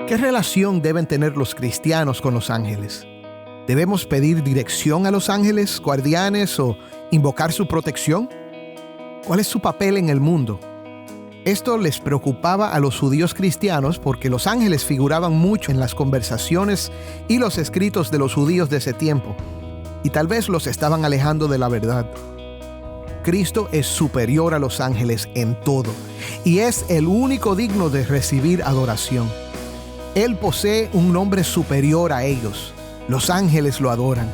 ¿Qué relación deben tener los cristianos con los ángeles? ¿Debemos pedir dirección a los ángeles, guardianes o invocar su protección? ¿Cuál es su papel en el mundo? Esto les preocupaba a los judíos cristianos porque los ángeles figuraban mucho en las conversaciones y los escritos de los judíos de ese tiempo, y tal vez los estaban alejando de la verdad. Cristo es superior a los ángeles en todo, y es el único digno de recibir adoración. Él posee un nombre superior a ellos. Los ángeles lo adoran.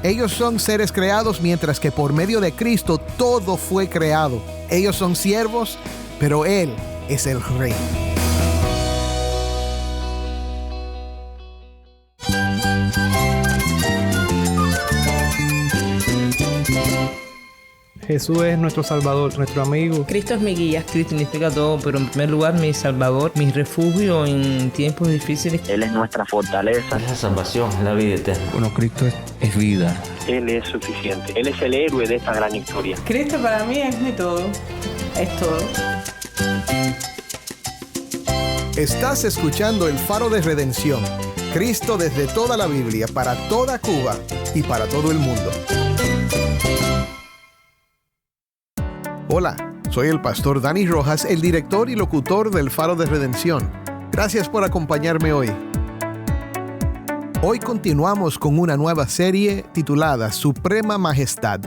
Ellos son seres creados, mientras que por medio de Cristo todo fue creado. Ellos son siervos, pero Él es el Rey. Jesús es nuestro Salvador, nuestro amigo. Cristo es mi guía. Cristo significa todo, pero en primer lugar mi Salvador, mi refugio en tiempos difíciles. Él es nuestra fortaleza. Es la salvación, es la vida eterna. Bueno, Cristo es vida. Él es suficiente. Él es el héroe de esta gran historia. Cristo para mí es mi todo. Es todo. Estás escuchando El Faro de Redención. Cristo desde toda la Biblia, para toda Cuba y para todo el mundo. Hola, soy el pastor Dani Rojas, el director y locutor del Faro de Redención. Gracias por acompañarme hoy. Hoy continuamos con una nueva serie titulada Suprema Majestad,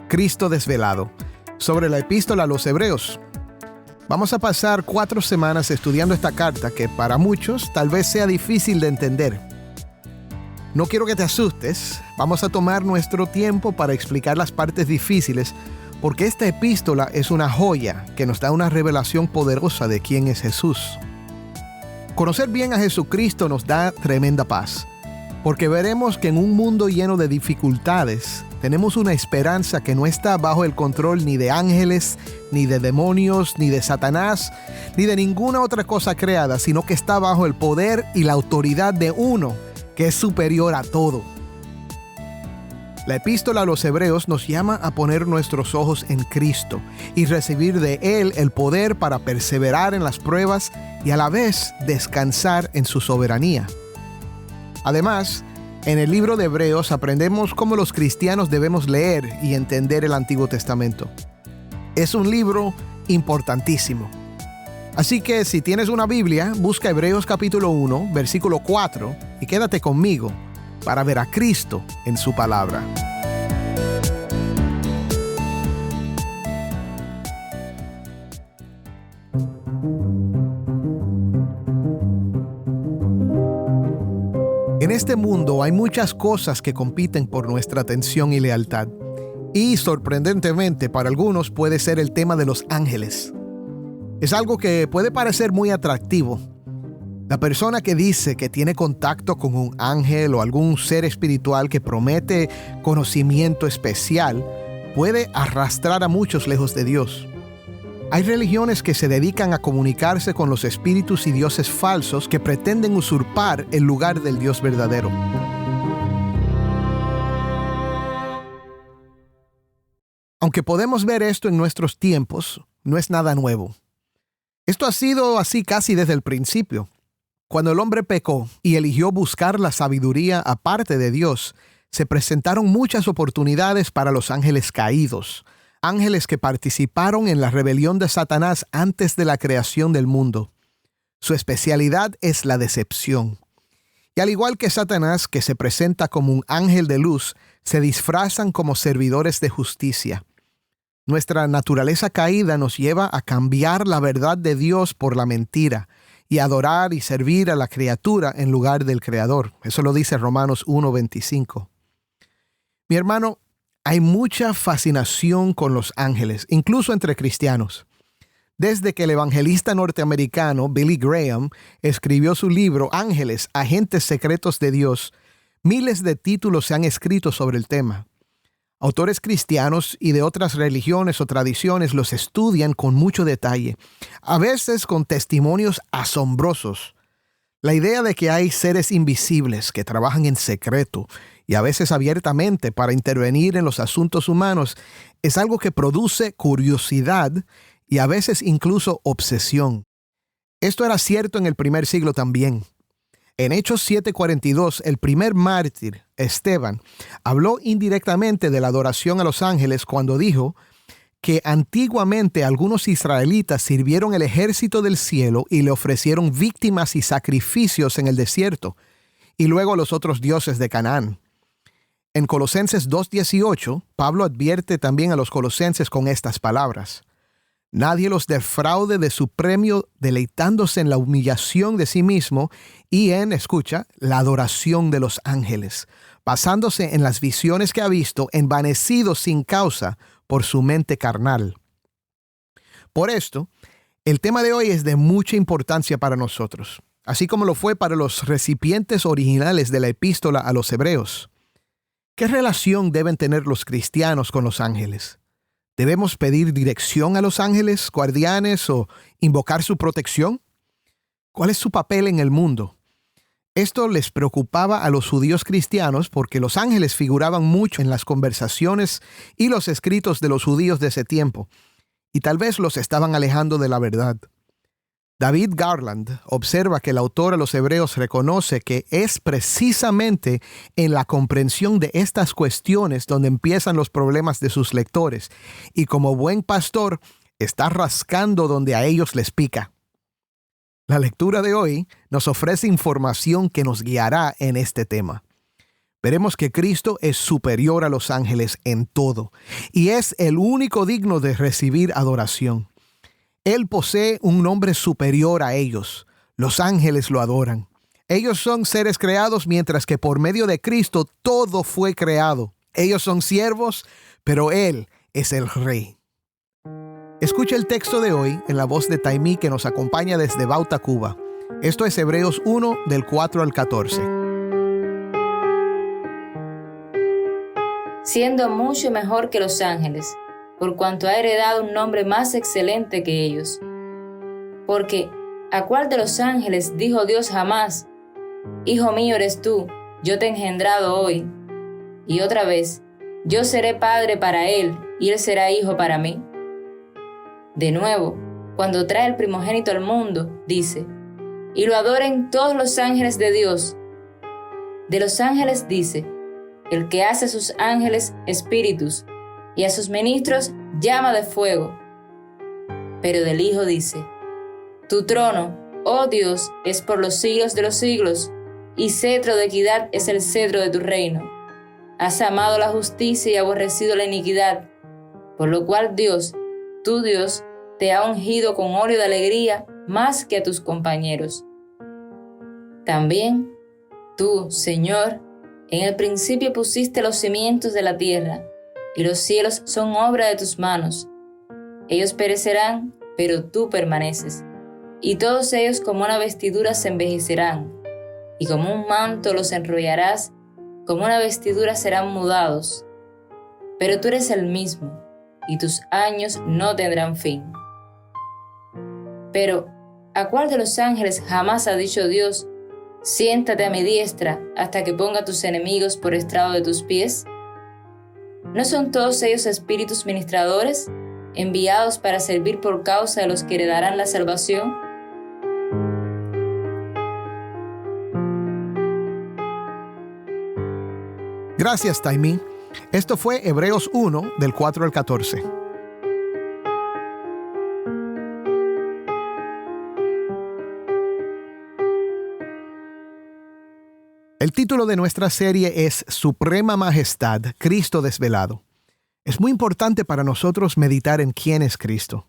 Cristo Desvelado, sobre la epístola a los Hebreos. Vamos a pasar 4 semanas estudiando esta carta que para muchos tal vez sea difícil de entender. No quiero que te asustes, vamos a tomar nuestro tiempo para explicar las partes difíciles, porque esta epístola es una joya que nos da una revelación poderosa de quién es Jesús. Conocer bien a Jesucristo nos da tremenda paz, porque veremos que en un mundo lleno de dificultades, tenemos una esperanza que no está bajo el control ni de ángeles, ni de demonios, ni de Satanás, ni de ninguna otra cosa creada, sino que está bajo el poder y la autoridad de uno que es superior a todo. La epístola a los Hebreos nos llama a poner nuestros ojos en Cristo y recibir de Él el poder para perseverar en las pruebas y a la vez descansar en su soberanía. Además, en el libro de Hebreos aprendemos cómo los cristianos debemos leer y entender el Antiguo Testamento. Es un libro importantísimo. Así que si tienes una Biblia, busca Hebreos capítulo 1, versículo 4 y quédate conmigo para ver a Cristo en su palabra. En este mundo hay muchas cosas que compiten por nuestra atención y lealtad. Y sorprendentemente para algunos puede ser el tema de los ángeles. Es algo que puede parecer muy atractivo. La persona que dice que tiene contacto con un ángel o algún ser espiritual que promete conocimiento especial puede arrastrar a muchos lejos de Dios. Hay religiones que se dedican a comunicarse con los espíritus y dioses falsos que pretenden usurpar el lugar del Dios verdadero. Aunque podemos ver esto en nuestros tiempos, no es nada nuevo. Esto ha sido así casi desde el principio. Cuando el hombre pecó y eligió buscar la sabiduría aparte de Dios, se presentaron muchas oportunidades para los ángeles caídos, ángeles que participaron en la rebelión de Satanás antes de la creación del mundo. Su especialidad es la decepción. Y al igual que Satanás, que se presenta como un ángel de luz, se disfrazan como servidores de justicia. Nuestra naturaleza caída nos lleva a cambiar la verdad de Dios por la mentira y adorar y servir a la criatura en lugar del Creador. Eso lo dice Romanos 1:25. Mi hermano, hay mucha fascinación con los ángeles, incluso entre cristianos. Desde que el evangelista norteamericano Billy Graham escribió su libro Ángeles, Agentes Secretos de Dios, miles de títulos se han escrito sobre el tema. Autores cristianos y de otras religiones o tradiciones los estudian con mucho detalle, a veces con testimonios asombrosos. La idea de que hay seres invisibles que trabajan en secreto y a veces abiertamente para intervenir en los asuntos humanos es algo que produce curiosidad y a veces incluso obsesión. Esto era cierto en el primer siglo también. En Hechos 7:42, el primer mártir, Esteban, habló indirectamente de la adoración a los ángeles cuando dijo que antiguamente algunos israelitas sirvieron el ejército del cielo y le ofrecieron víctimas y sacrificios en el desierto, y luego a los otros dioses de Canaán. En Colosenses 2:18, Pablo advierte también a los colosenses con estas palabras: nadie los defraude de su premio, deleitándose en la humillación de sí mismo y en, escucha, la adoración de los ángeles, basándose en las visiones que ha visto, envanecido sin causa por su mente carnal. Por esto, el tema de hoy es de mucha importancia para nosotros, así como lo fue para los recipientes originales de la epístola a los hebreos. ¿Qué relación deben tener los cristianos con los ángeles? ¿Debemos pedir dirección a los ángeles, guardianes o invocar su protección? ¿Cuál es su papel en el mundo? Esto les preocupaba a los judíos cristianos porque los ángeles figuraban mucho en las conversaciones y los escritos de los judíos de ese tiempo, y tal vez los estaban alejando de la verdad. David Garland observa que el autor a los hebreos reconoce que es precisamente en la comprensión de estas cuestiones donde empiezan los problemas de sus lectores, y como buen pastor está rascando donde a ellos les pica. La lectura de hoy nos ofrece información que nos guiará en este tema. Veremos que Cristo es superior a los ángeles en todo, y es el único digno de recibir adoración. Él posee un nombre superior a ellos. Los ángeles lo adoran. Ellos son seres creados, mientras que por medio de Cristo todo fue creado. Ellos son siervos, pero Él es el Rey. Escucha el texto de hoy en la voz de Taimí, que nos acompaña desde Bauta, Cuba. Esto es Hebreos 1, del 4 al 14. Siendo mucho mejor que los ángeles, por cuanto ha heredado un nombre más excelente que ellos. Porque, ¿a cuál de los ángeles dijo Dios jamás: Hijo mío eres tú, yo te he engendrado hoy? Y otra vez, yo seré padre para él, y él será hijo para mí. De nuevo, cuando trae el primogénito al mundo, dice: y lo adoren todos los ángeles de Dios. De los ángeles dice: el que hace a sus ángeles espíritus, y a sus ministros llama de fuego. Pero del Hijo dice: tu trono, oh Dios, es por los siglos de los siglos, y cetro de equidad es el cetro de tu reino. Has amado la justicia y aborrecido la iniquidad, por lo cual Dios, tu Dios, te ha ungido con óleo de alegría más que a tus compañeros. También tú, Señor, en el principio pusiste los cimientos de la tierra, y los cielos son obra de tus manos. Ellos perecerán, pero tú permaneces, y todos ellos como una vestidura se envejecerán, y como un manto los enrollarás, como una vestidura serán mudados. Pero tú eres el mismo, y tus años no tendrán fin. Pero, ¿a cuál de los ángeles jamás ha dicho Dios: siéntate a mi diestra hasta que ponga a tus enemigos por estrado de tus pies? ¿No son todos ellos espíritus ministradores, enviados para servir por causa de los que heredarán la salvación? Gracias, Taimí. Esto fue Hebreos 1, del 4 al 14. El título de nuestra serie es Suprema Majestad, Cristo desvelado. Es muy importante para nosotros meditar en quién es Cristo.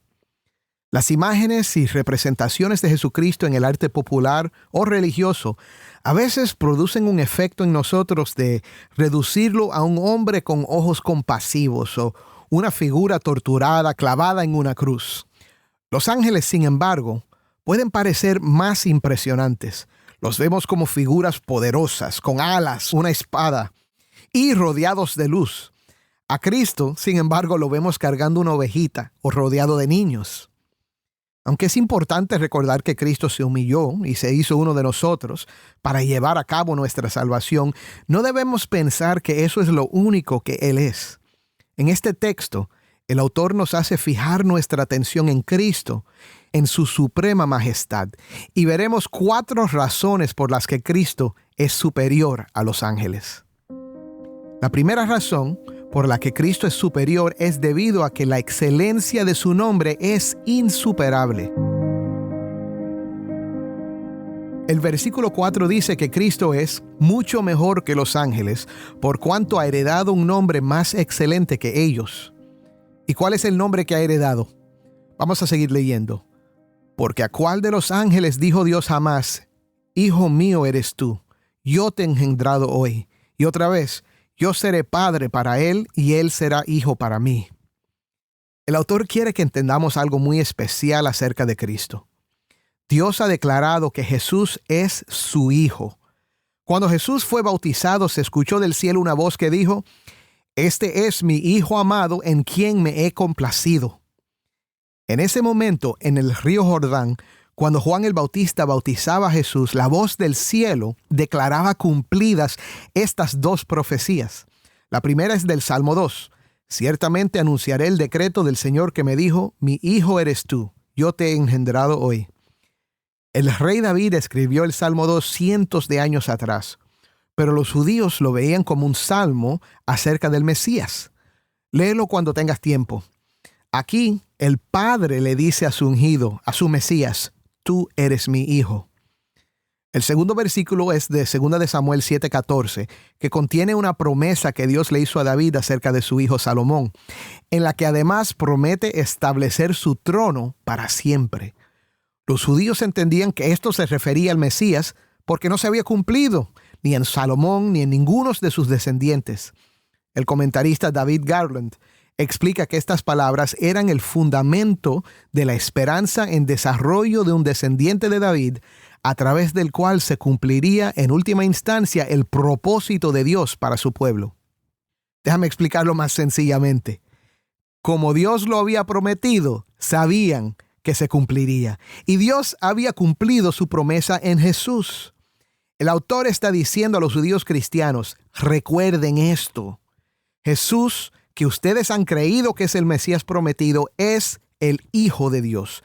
Las imágenes y representaciones de Jesucristo en el arte popular o religioso a veces producen un efecto en nosotros de reducirlo a un hombre con ojos compasivos o una figura torturada clavada en una cruz. Los ángeles, sin embargo, pueden parecer más impresionantes. Los vemos como figuras poderosas, con alas, una espada y rodeados de luz. A Cristo, sin embargo, lo vemos cargando una ovejita o rodeado de niños. Aunque es importante recordar que Cristo se humilló y se hizo uno de nosotros para llevar a cabo nuestra salvación, no debemos pensar que eso es lo único que Él es. En este texto, el autor nos hace fijar nuestra atención en Cristo en su suprema majestad. Y veremos 4 razones por las que Cristo es superior a los ángeles. La primera razón por la que Cristo es superior es debido a que la excelencia de su nombre es insuperable. El versículo 4 dice que Cristo es mucho mejor que los ángeles, por cuanto ha heredado un nombre más excelente que ellos. ¿Y cuál es el nombre que ha heredado? Vamos a seguir leyendo. Porque a cuál de los ángeles dijo Dios jamás: Hijo mío eres tú, yo te he engendrado hoy. Y otra vez, yo seré padre para él y él será hijo para mí. El autor quiere que entendamos algo muy especial acerca de Cristo. Dios ha declarado que Jesús es su Hijo. Cuando Jesús fue bautizado, se escuchó del cielo una voz que dijo: Este es mi Hijo amado en quien me he complacido. En ese momento, en el río Jordán, cuando Juan el Bautista bautizaba a Jesús, la voz del cielo declaraba cumplidas estas 2 profecías. La primera es del Salmo 2. Ciertamente anunciaré el decreto del Señor que me dijo: Mi hijo eres tú, yo te he engendrado hoy. El rey David escribió el Salmo 2 cientos de años atrás, pero los judíos lo veían como un salmo acerca del Mesías. Léelo cuando tengas tiempo. Aquí, el Padre le dice a su ungido, a su Mesías: Tú eres mi hijo. El segundo versículo es de 2 de Samuel 7:14, que contiene una promesa que Dios le hizo a David acerca de su hijo Salomón, en la que además promete establecer su trono para siempre. Los judíos entendían que esto se refería al Mesías porque no se había cumplido ni en Salomón ni en ninguno de sus descendientes. El comentarista David Garland explica que estas palabras eran el fundamento de la esperanza en desarrollo de un descendiente de David, a través del cual se cumpliría en última instancia el propósito de Dios para su pueblo. Déjame explicarlo más sencillamente. Como Dios lo había prometido, sabían que se cumpliría. Y Dios había cumplido su promesa en Jesús. El autor está diciendo a los judíos cristianos: recuerden esto. Jesús, que ustedes han creído que es el Mesías prometido, es el Hijo de Dios.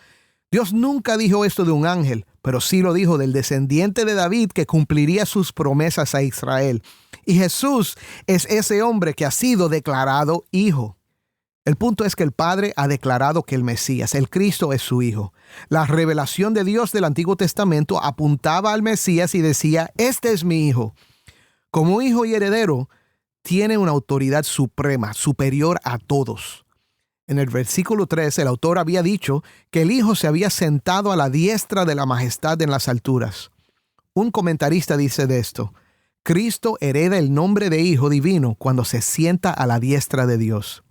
Dios nunca dijo esto de un ángel, pero sí lo dijo del descendiente de David que cumpliría sus promesas a Israel. Y Jesús es ese hombre que ha sido declarado Hijo. El punto es que el Padre ha declarado que el Mesías, el Cristo, es su Hijo. La revelación de Dios del Antiguo Testamento apuntaba al Mesías y decía: Este es mi Hijo. Como hijo y heredero, tiene una autoridad suprema, superior a todos. En el versículo 3, el autor había dicho que el Hijo se había sentado a la diestra de la majestad en las alturas. Un comentarista dice de esto: Cristo hereda el nombre de Hijo divino cuando se sienta a la diestra de Dios.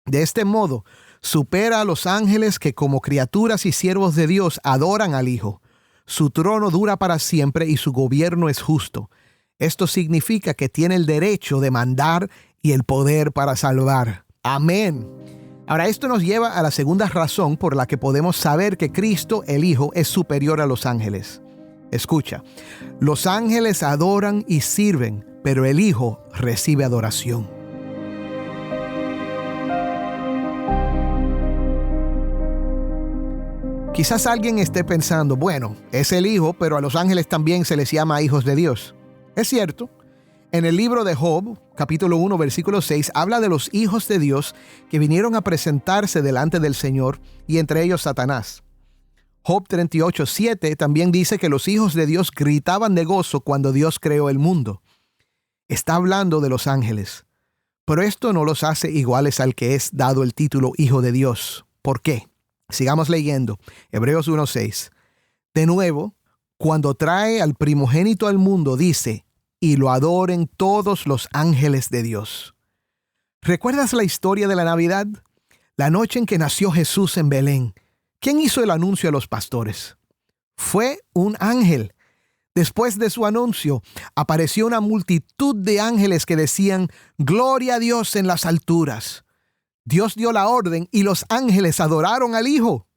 De este modo, supera a los ángeles que como criaturas y siervos de Dios adoran al Hijo. Su trono dura para siempre y su gobierno es justo. Esto significa que tiene el derecho de mandar y el poder para salvar. Amén. Ahora, esto nos lleva a la segunda razón por la que podemos saber que Cristo, el Hijo, es superior a los ángeles. Escucha, los ángeles adoran y sirven, pero el Hijo recibe adoración. Quizás alguien esté pensando: bueno, es el Hijo, pero a los ángeles también se les llama hijos de Dios. Es cierto. En el libro de Job, capítulo 1, versículo 6, habla de los hijos de Dios que vinieron a presentarse delante del Señor, y entre ellos Satanás. Job 38:7 también dice que los hijos de Dios gritaban de gozo cuando Dios creó el mundo. Está hablando de los ángeles. Pero esto no los hace iguales al que es dado el título Hijo de Dios. ¿Por qué? Sigamos leyendo. Hebreos 1:6. De nuevo, cuando trae al primogénito al mundo, dice: y lo adoren todos los ángeles de Dios. ¿Recuerdas la historia de la Navidad? La noche en que nació Jesús en Belén. ¿Quién hizo el anuncio a los pastores? Fue un ángel. Después de su anuncio, apareció una multitud de ángeles que decían: gloria a Dios en las alturas. Dios dio la orden y los ángeles adoraron al Hijo.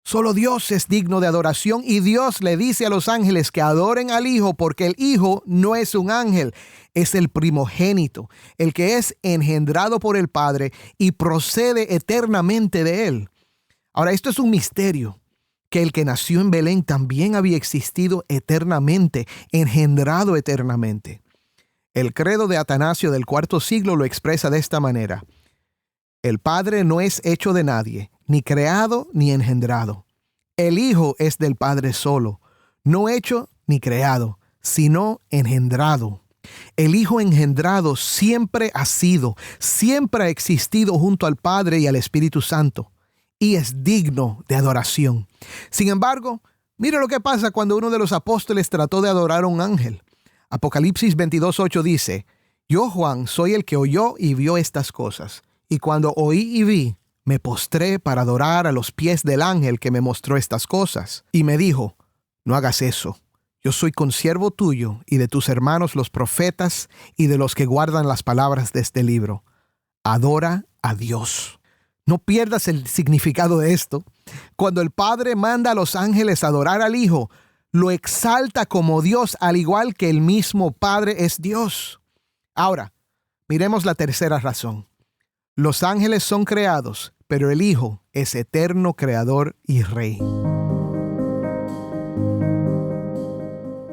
Solo Dios es digno de adoración, y Dios le dice a los ángeles que adoren al Hijo porque el Hijo no es un ángel, es el primogénito, el que es engendrado por el Padre y procede eternamente de Él. Ahora, esto es un misterio. que el que nació en Belén también había existido eternamente, engendrado eternamente. El credo de Atanasio del IV siglo lo expresa de esta manera: el Padre no es hecho de nadie, ni creado ni engendrado. El Hijo es del Padre solo, no hecho ni creado, sino engendrado. El Hijo engendrado siempre ha sido, siempre ha existido junto al Padre y al Espíritu Santo, y es digno de adoración. Sin embargo, mire lo que pasa cuando uno de los apóstoles trató de adorar a un ángel. Apocalipsis 22:8 dice: yo, Juan, soy el que oyó y vio estas cosas, y cuando oí y vi, me postré para adorar a los pies del ángel que me mostró estas cosas, y me dijo: no hagas eso. Yo soy consiervo tuyo y de tus hermanos los profetas y de los que guardan las palabras de este libro. Adora a Dios. No pierdas el significado de esto. Cuando el Padre manda a los ángeles a adorar al Hijo, lo exalta como Dios, al igual que el mismo Padre es Dios. Ahora, miremos la tercera razón. Los ángeles son creados, pero el Hijo es eterno creador y rey.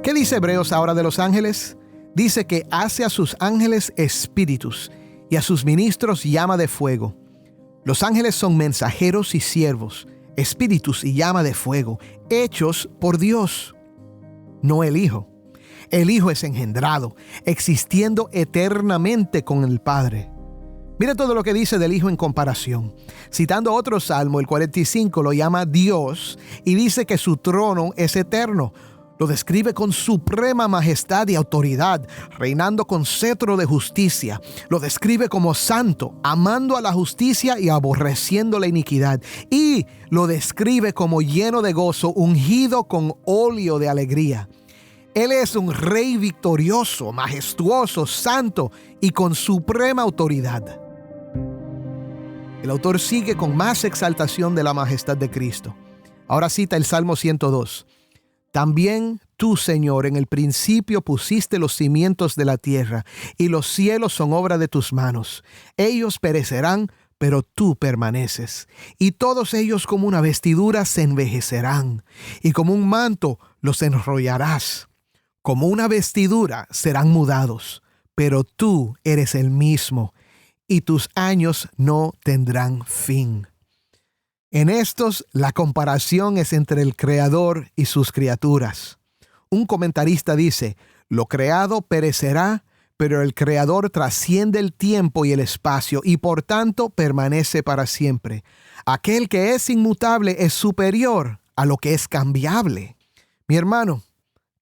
¿Qué dice Hebreos ahora de los ángeles? Dice que hace a sus ángeles espíritus y a sus ministros llama de fuego. Los ángeles son mensajeros y siervos, espíritus y llama de fuego, hechos por Dios, no el Hijo. El Hijo es engendrado, existiendo eternamente con el Padre. Mire todo lo que dice del Hijo en comparación. Citando otro salmo, el 45, lo llama Dios y dice que su trono es eterno. Lo describe con suprema majestad y autoridad, reinando con cetro de justicia. Lo describe como santo, amando a la justicia y aborreciendo la iniquidad. Y lo describe como lleno de gozo, ungido con óleo de alegría. Él es un rey victorioso, majestuoso, santo y con suprema autoridad. El autor sigue con más exaltación de la majestad de Cristo. Ahora cita el Salmo 102. También tú, Señor, en el principio pusiste los cimientos de la tierra, y los cielos son obra de tus manos. Ellos perecerán, pero tú permaneces. Y todos ellos como una vestidura se envejecerán, y como un manto los enrollarás. Como una vestidura serán mudados, pero tú eres el mismo, y tus años no tendrán fin. En estos, la comparación es entre el Creador y sus criaturas. Un comentarista dice: lo creado perecerá, pero el Creador trasciende el tiempo y el espacio y por tanto permanece para siempre. Aquel que es inmutable es superior a lo que es cambiable. Mi hermano,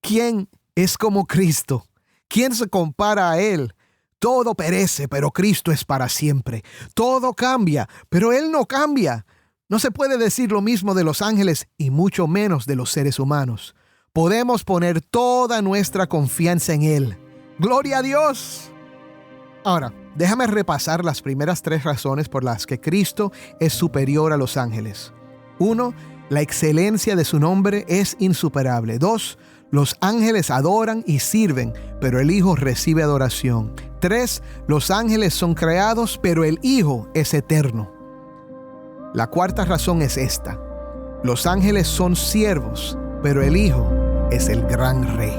¿quién es como Cristo? ¿Quién se compara a Él? Todo perece, pero Cristo es para siempre. Todo cambia, pero Él no cambia. No se puede decir lo mismo de los ángeles y mucho menos de los seres humanos. Podemos poner toda nuestra confianza en Él. ¡Gloria a Dios! Ahora, déjame repasar las primeras 3 razones por las que Cristo es superior a los ángeles. 1. La excelencia de su nombre es insuperable. 2. Los ángeles adoran y sirven, pero el Hijo recibe adoración. 3. Los ángeles son creados, pero el Hijo es eterno. La cuarta razón es esta: los ángeles son siervos, pero el Hijo es el gran Rey.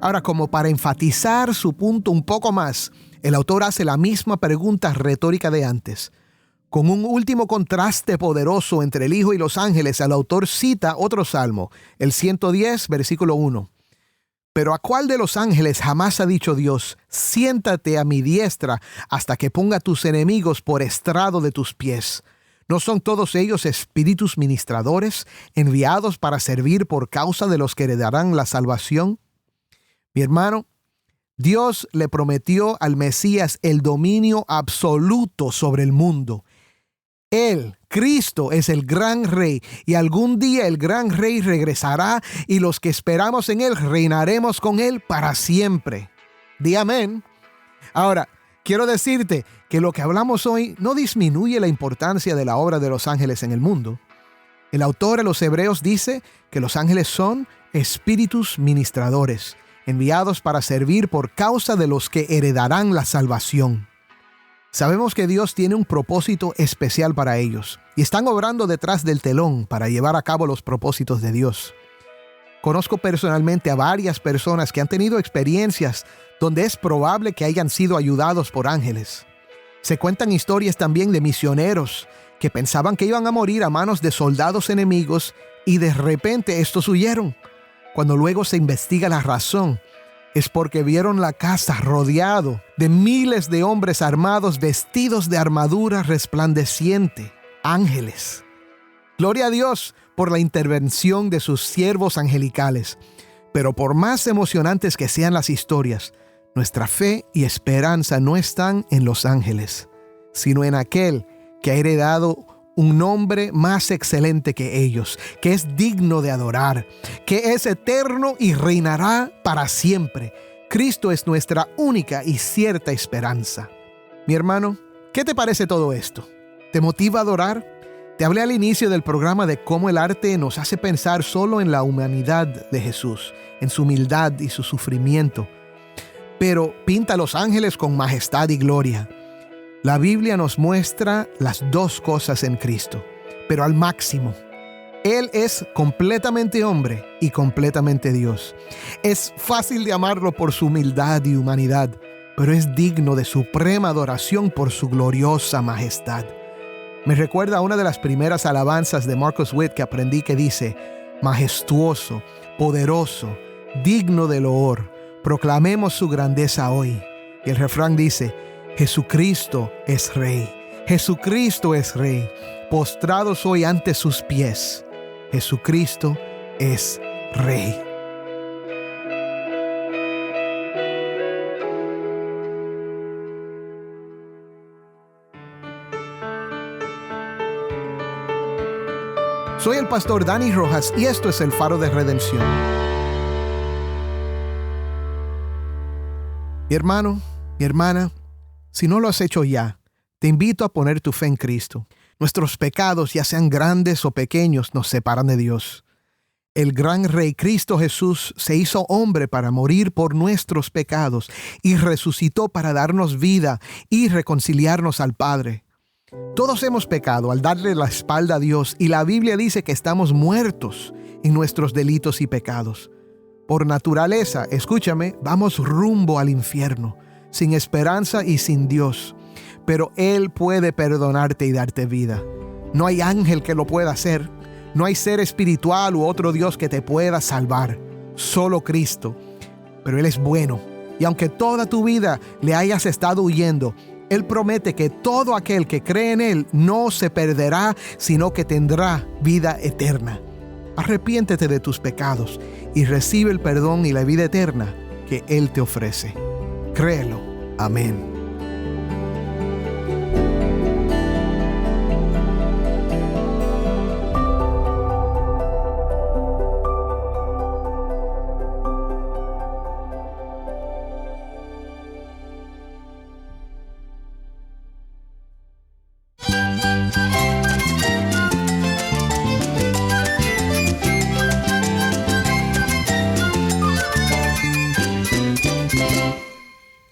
Ahora, como para enfatizar su punto un poco más, el autor hace la misma pregunta retórica de antes. Con un último contraste poderoso entre el Hijo y los ángeles, el autor cita otro salmo, el 110, versículo 1. Pero ¿a cuál de los ángeles jamás ha dicho Dios: siéntate a mi diestra hasta que ponga tus enemigos por estrado de tus pies? ¿No son todos ellos espíritus ministradores, enviados para servir por causa de los que heredarán la salvación? Mi hermano, Dios le prometió al Mesías el dominio absoluto sobre el mundo. Él, Cristo, es el gran Rey, y algún día el gran Rey regresará y los que esperamos en Él reinaremos con Él para siempre. Di amén. Ahora, quiero decirte que lo que hablamos hoy no disminuye la importancia de la obra de los ángeles en el mundo. El autor a los Hebreos dice que los ángeles son espíritus ministradores, enviados para servir por causa de los que heredarán la salvación. Sabemos que Dios tiene un propósito especial para ellos y están obrando detrás del telón para llevar a cabo los propósitos de Dios. Conozco personalmente a varias personas que han tenido experiencias donde es probable que hayan sido ayudados por ángeles. Se cuentan historias también de misioneros que pensaban que iban a morir a manos de soldados enemigos y de repente estos huyeron. Cuando luego se investiga la razón, es porque vieron la casa rodeado de miles de hombres armados vestidos de armadura resplandeciente, ángeles. Gloria a Dios por la intervención de sus siervos angelicales. Pero por más emocionantes que sean las historias, nuestra fe y esperanza no están en los ángeles, sino en aquel que ha heredado un nombre más excelente que ellos, que es digno de adorar, que es eterno y reinará para siempre. Cristo es nuestra única y cierta esperanza. Mi hermano, ¿qué te parece todo esto? ¿Te motiva a adorar? Te hablé al inicio del programa de cómo el arte nos hace pensar solo en la humanidad de Jesús, en su humildad y su sufrimiento. Pero pinta a los ángeles con majestad y gloria. La Biblia nos muestra las dos cosas en Cristo, pero al máximo. Él es completamente hombre y completamente Dios. Es fácil de amarlo por su humildad y humanidad, pero es digno de suprema adoración por su gloriosa majestad. Me recuerda a una de las primeras alabanzas de Marcus Witt que aprendí que dice: majestuoso, poderoso, digno de loor, proclamemos su grandeza hoy. Y el refrán dice: Jesucristo es Rey, Jesucristo es Rey, postrados hoy ante sus pies, Jesucristo es Rey. Soy el pastor Dani Rojas y esto es el Faro de Redención. Mi hermano, mi hermana, si no lo has hecho ya, te invito a poner tu fe en Cristo. Nuestros pecados, ya sean grandes o pequeños, nos separan de Dios. El gran Rey Cristo Jesús se hizo hombre para morir por nuestros pecados y resucitó para darnos vida y reconciliarnos al Padre. Todos hemos pecado al darle la espalda a Dios y la Biblia dice que estamos muertos en nuestros delitos y pecados. Por naturaleza, escúchame, vamos rumbo al infierno, sin esperanza y sin Dios. Pero Él puede perdonarte y darte vida. No hay ángel que lo pueda hacer. No hay ser espiritual u otro Dios que te pueda salvar. Solo Cristo. Pero Él es bueno. Y aunque toda tu vida le hayas estado huyendo, Él promete que todo aquel que cree en Él no se perderá, sino que tendrá vida eterna. Arrepiéntete de tus pecados y recibe el perdón y la vida eterna que Él te ofrece. Créelo. Amén.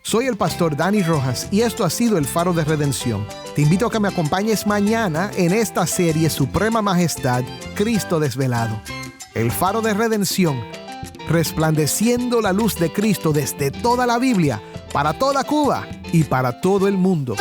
Soy el pastor Dani Rojas y esto ha sido el Faro de Redención. Te invito a que me acompañes mañana en esta serie Suprema Majestad, Cristo Desvelado. El Faro de Redención, resplandeciendo la luz de Cristo desde toda la Biblia, para toda Cuba y para todo el mundo.